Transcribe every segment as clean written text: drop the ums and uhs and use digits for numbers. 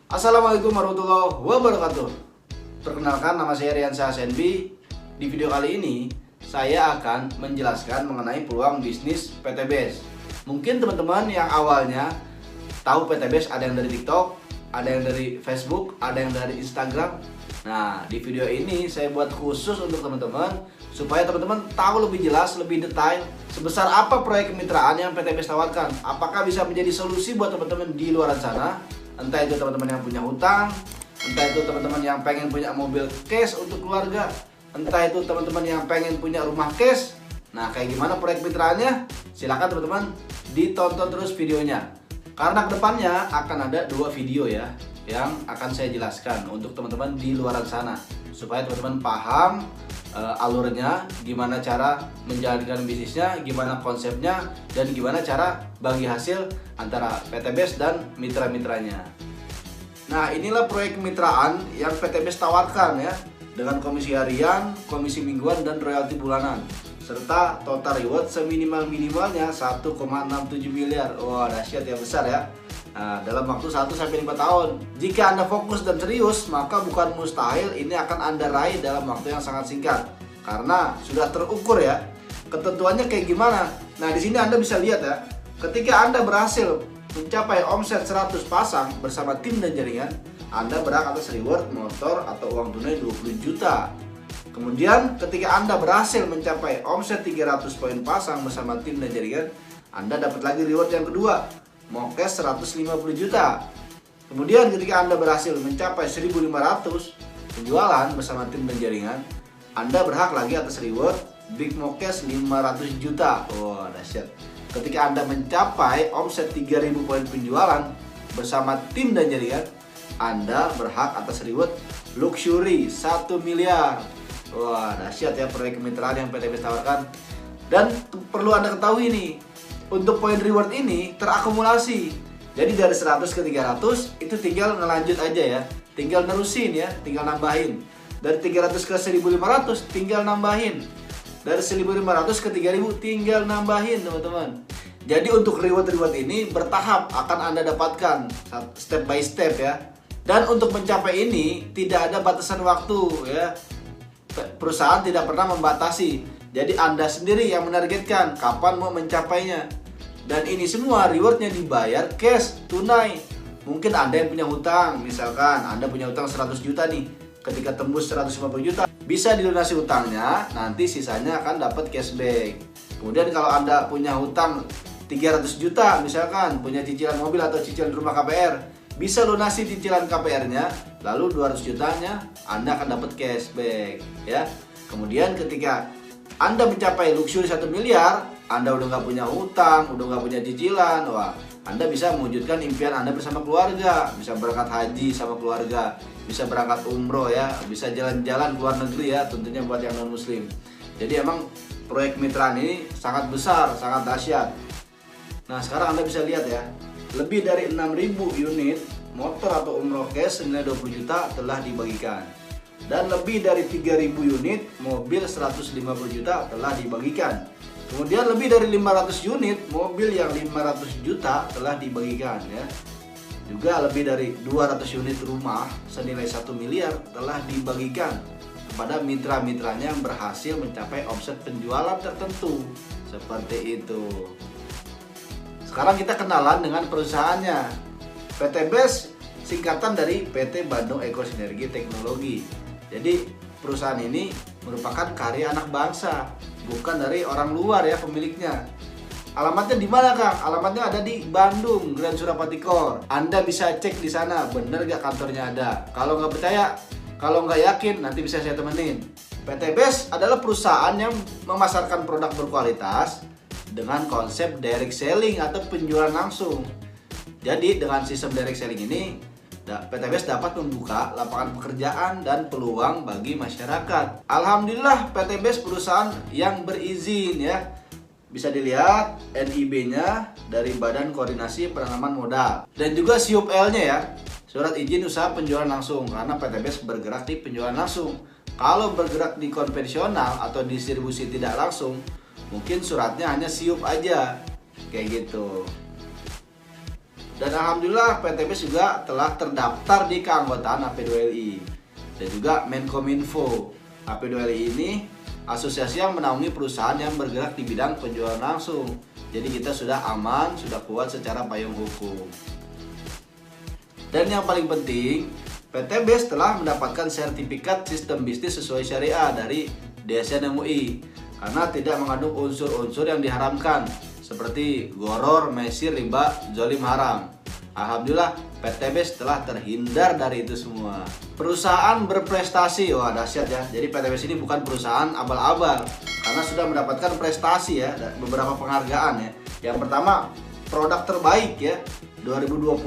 Assalamualaikum warahmatullahi wabarakatuh. Perkenalkan, nama saya Riansyah Senbi. Di video kali ini saya akan menjelaskan mengenai peluang bisnis PTBS. Mungkin teman-teman yang awalnya tahu PTBS ada yang dari TikTok, ada yang dari Facebook, ada yang dari Instagram. Nah, di video ini saya buat khusus untuk teman-teman supaya teman-teman tahu lebih jelas, lebih detail sebesar apa proyek kemitraan yang PTBS tawarkan. Apakah bisa menjadi solusi buat teman-teman di luar sana? Entah itu teman-teman yang punya hutang, entah itu teman-teman yang pengen punya mobil cash untuk keluarga, entah itu teman-teman yang pengen punya rumah cash. Nah, kayak gimana proyek kemitraannya? Silahkan teman-teman ditonton terus videonya. Karena kedepannya akan ada 2 video ya yang akan saya jelaskan untuk teman-teman di luar sana, supaya teman-teman paham alurnya, gimana cara menjalankan bisnisnya, gimana konsepnya, dan gimana cara bagi hasil antara PTBS dan mitra-mitranya. Nah, inilah proyek kemitraan yang PTBS tawarkan ya, dengan komisi harian, komisi mingguan, dan royalti bulanan, serta total reward seminimal-minimalnya 1,67 miliar. Wah, dahsyat ya, besar ya. Nah, dalam waktu 1-5 tahun. Jika Anda fokus dan serius, maka bukan mustahil ini akan Anda raih dalam waktu yang sangat singkat. Karena sudah terukur ya. Ketentuannya kayak gimana? Nah, di sini Anda bisa lihat ya. Ketika Anda berhasil mencapai omset 100 pasang bersama tim dan jaringan, Anda berhak atas reward motor atau uang tunai 20 juta. Kemudian ketika Anda berhasil mencapai omset 300 poin pasang bersama tim dan jaringan, Anda dapat lagi reward yang kedua, Mokes 150 juta. Kemudian ketika Anda berhasil mencapai 1.500 penjualan bersama tim dan jaringan, Anda berhak lagi atas reward Big Mokes 500 juta. Wah, dahsyat. Ketika Anda mencapai omset 3.000 poin penjualan bersama tim dan jaringan, Anda berhak atas reward Luxury 1 miliar. Wah, dahsyat ya proyek kemitraan yang PTBS tawarkan. Dan perlu Anda ketahui nih, untuk poin reward ini terakumulasi. Jadi dari 100 ke 300 itu tinggal ngelanjut aja ya. Tinggal nerusin ya, tinggal nambahin. Dari 300 ke 1500 tinggal nambahin. Dari 1500 ke 3000 tinggal nambahin, teman-teman. Jadi untuk reward-reward ini bertahap akan Anda dapatkan step by step ya. Dan untuk mencapai ini tidak ada batasan waktu ya. Perusahaan tidak pernah membatasi. Jadi Anda sendiri yang menargetkan kapan mau mencapainya. Dan ini semua rewardnya dibayar cash, tunai. Mungkin Anda yang punya hutang, misalkan Anda punya hutang 100 juta nih. Ketika tembus 150 juta, bisa dilunasi hutangnya, nanti sisanya akan dapat cashback. Kemudian kalau Anda punya hutang 300 juta, misalkan punya cicilan mobil atau cicilan rumah KPR, bisa lunasi cicilan KPR-nya, lalu 200 jutanya Anda akan dapat cashback ya. Kemudian ketika Anda mencapai luxury 1 miliar, Anda udah nggak punya hutang, udah nggak punya cicilan, wah, Anda bisa mewujudkan impian Anda bersama keluarga, bisa berangkat haji sama keluarga, bisa berangkat umroh ya, bisa jalan-jalan ke luar negeri ya, tentunya buat yang non muslim. Jadi emang proyek kemitraan ini sangat besar, sangat dahsyat. Nah, sekarang Anda bisa lihat ya, lebih dari 6.000 unit motor atau umroh cash senilai 20 juta telah dibagikan. Dan lebih dari 3.000 unit mobil 150 juta telah dibagikan. Kemudian lebih dari 500 unit mobil yang 500 juta telah dibagikan ya. Juga lebih dari 200 unit rumah senilai 1 miliar telah dibagikan kepada mitra-mitranya yang berhasil mencapai omset penjualan tertentu. Seperti itu. Sekarang kita kenalan dengan perusahaannya. PTBS singkatan dari PT Bandung Eko Sinergi Teknologi. Jadi perusahaan ini merupakan karya anak bangsa, bukan dari orang luar ya pemiliknya. Alamatnya di mana, Kang? Alamatnya ada di Bandung, Grand Surapati Core. Anda bisa cek di sana, bener gak kantornya ada. Kalau nggak percaya, kalau nggak yakin, nanti bisa saya temenin. PTBS adalah perusahaan yang memasarkan produk berkualitas dengan konsep direct selling atau penjualan langsung. Jadi dengan sistem direct selling ini, PTBS dapat membuka lapangan pekerjaan dan peluang bagi masyarakat. Alhamdulillah PTBS perusahaan yang berizin ya. Bisa dilihat NIB-nya dari Badan Koordinasi Penanaman Modal. Dan juga SIUP-L-nya ya, Surat Izin Usaha Penjualan Langsung, karena PTBS bergerak di penjualan langsung. Kalau bergerak di konvensional atau distribusi tidak langsung, mungkin suratnya hanya SIUP aja. Kayak gitu. Dan alhamdulillah PTBS juga telah terdaftar di keanggotaan AP2LI dan juga Menkominfo. AP2LI ini asosiasi yang menaungi perusahaan yang bergerak di bidang penjualan langsung. Jadi kita sudah aman, sudah kuat secara payung hukum. Dan yang paling penting, PTBS telah mendapatkan sertifikat sistem bisnis sesuai syariah dari DSN MUI karena tidak mengandung unsur-unsur yang diharamkan seperti goror, mesir, riba, zalim, haram. Alhamdulillah PTBS telah terhindar dari itu semua. Perusahaan berprestasi, wah dahsyat ya. Jadi PTBS ini bukan perusahaan abal-abal karena sudah mendapatkan prestasi ya, beberapa penghargaan ya. Yang pertama, produk terbaik ya 2020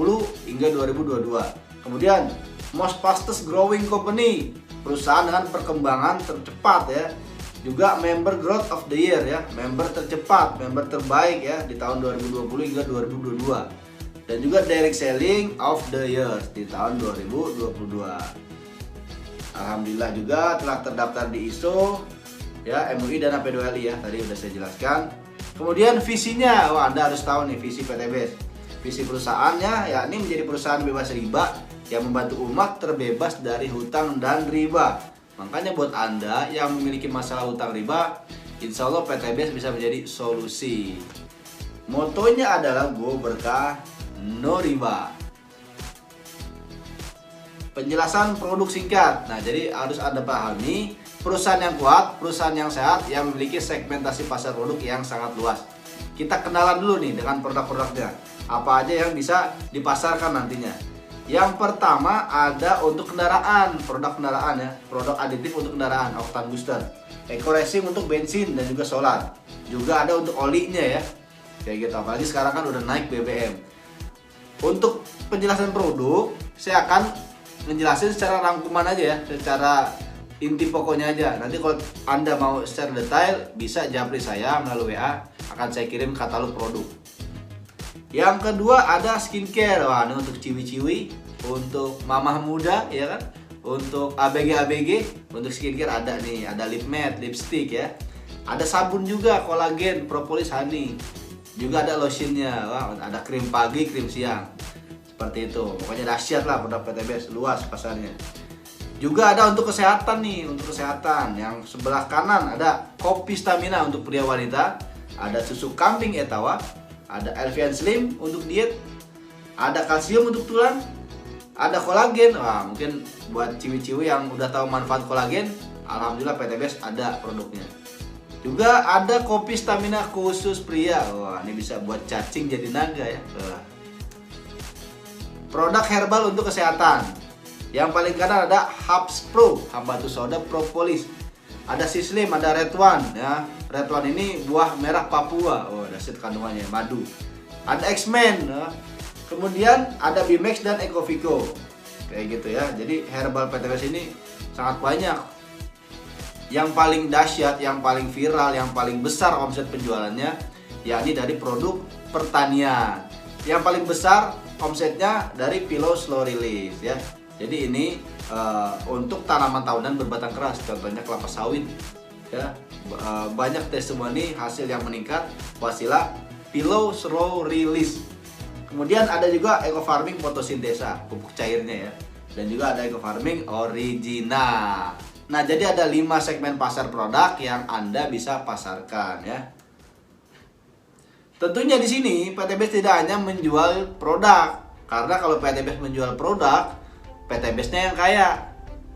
hingga 2022. Kemudian most fastest growing company, perusahaan dengan perkembangan tercepat ya. Juga member growth of the year ya, member tercepat, member terbaik ya di tahun 2020 hingga 2022. Dan juga direct selling of the year di tahun 2022. Alhamdulillah juga telah terdaftar di ISO ya, MUI dan AP2LI ya, tadi udah saya jelaskan. Kemudian visinya, wah Anda harus tahu nih visi PTBS. Visi perusahaannya yakni menjadi perusahaan bebas riba yang membantu umat terbebas dari hutang dan riba. Makanya buat Anda yang memiliki masalah hutang riba, insya Allah PTBS bisa menjadi solusi. Motonya adalah Go Berkah No Riba. Penjelasan produk singkat. Nah, jadi harus Anda pahami perusahaan yang kuat, perusahaan yang sehat, yang memiliki segmentasi pasar produk yang sangat luas. Kita kenalan dulu nih dengan produk-produknya. Apa aja yang bisa dipasarkan nantinya. Yang pertama ada untuk kendaraan, produk kendaraan ya, produk aditif untuk kendaraan, oktan booster, eco racing untuk bensin dan juga solar. Juga ada untuk olinya ya, kayak gitu. Apalagi sekarang kan udah naik BBM. Untuk penjelasan produk, saya akan menjelasin secara rangkuman aja ya, secara inti pokoknya aja. Nanti kalau Anda mau secara detail, bisa japri saya melalui WA, akan saya kirim katalog produk. Yang kedua ada skincare, wah ini untuk ciwi-ciwi, untuk mamah muda ya kan, untuk ABG, untuk skincare ada nih, ada lip matte, lipstick ya, ada sabun juga, kolagen, propolis honey, juga ada lotionnya, wah, ada krim pagi, krim siang, seperti itu. Pokoknya dahsyat lah produk PTBS, luas pasarnya. Juga ada untuk kesehatan nih, untuk kesehatan. Yang sebelah kanan ada kopi stamina untuk pria wanita, ada susu kambing etawa, ada Elvian Slim untuk diet, ada kalsium untuk tulang, ada kolagen. Wah, mungkin buat ciwi-ciwi yang udah tahu manfaat kolagen, alhamdulillah PTBS ada produknya. Juga ada kopi stamina khusus pria. Wah, ini bisa buat cacing jadi naga ya. Produk herbal untuk kesehatan. Yang paling kanan ada Hubs Pro, hamba soda propolis. Ada Sislim, ada Red One ya. Red One ini buah merah Papua. Oh, dahsyat kandungannya, madu. Ada X-Men ya. Kemudian ada Bimex dan Ecovico. Kayak gitu ya. Jadi herbal PTBS ini sangat banyak. Yang paling dahsyat, yang paling viral, yang paling besar omset penjualannya yakni dari produk pertanian. Yang paling besar omsetnya dari Pillow Slow Release ya. Jadi ini untuk tanaman tahunan berbatang keras, contohnya kelapa sawit ya. Banyak testimoni hasil yang meningkat wasilah Pillow Slow Release. Kemudian ada juga Eco Farming fotosintesa, pupuk cairnya ya. Dan juga ada Eco Farming original. Nah, jadi ada 5 segmen pasar produk yang Anda bisa pasarkan ya. Tentunya di sini PTBS tidak hanya menjual produk. Karena kalau PTBS menjual produk, PTBS-nya yang kaya.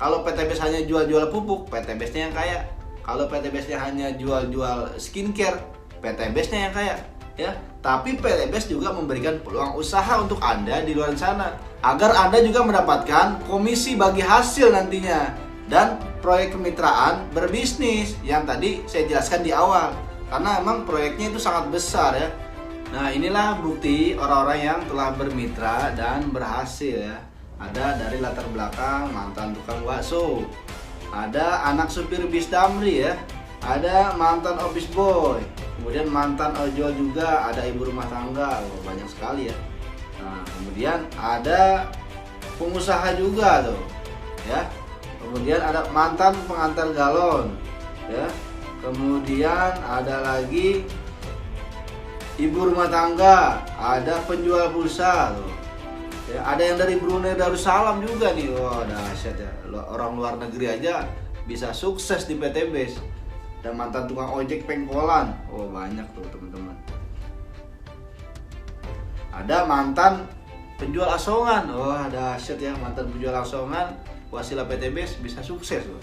Kalau PTBS hanya jual-jual pupuk, PTBS-nya yang kaya. Kalau PTBS-nya hanya jual-jual skincare, PTBS-nya yang kaya ya. Tapi PTBS juga memberikan peluang usaha untuk Anda di luar sana agar Anda juga mendapatkan komisi bagi hasil nantinya. Dan proyek kemitraan berbisnis yang tadi saya jelaskan di awal, karena emang proyeknya itu sangat besar ya. Nah, inilah bukti orang-orang yang telah bermitra dan berhasil ya. Ada dari latar belakang mantan tukang bakso, ada anak supir bis damri ya, ada mantan office boy, kemudian mantan ojol juga, ada ibu rumah tangga, banyak sekali ya. Nah, kemudian ada pengusaha juga tuh ya. Kemudian ada mantan pengantar galon ya. Kemudian ada lagi ibu rumah tangga, ada penjual pulsa tuh. Ya, ada yang dari Brunei Darussalam juga nih. Wah, dahsyat ya. Orang luar negeri aja bisa sukses di PTBes. Dan mantan tukang ojek pengkolan. Oh, banyak tuh teman-teman. Ada mantan penjual asongan. Wah, dahsyat ya, mantan penjual asongan wasilah PTBes bisa sukses loh.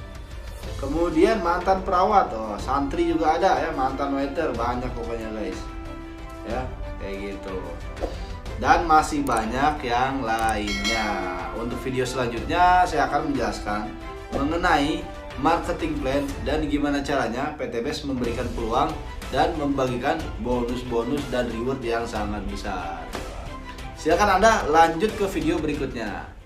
Kemudian mantan perawat. Oh, santri juga ada ya, mantan waiter, banyak pokoknya guys. Ya, kayak gitu. Dan masih banyak yang lainnya. Untuk video selanjutnya saya akan menjelaskan mengenai marketing plan dan gimana caranya PTBes memberikan peluang dan membagikan bonus-bonus dan reward yang sangat besar. Silakan Anda lanjut ke video berikutnya.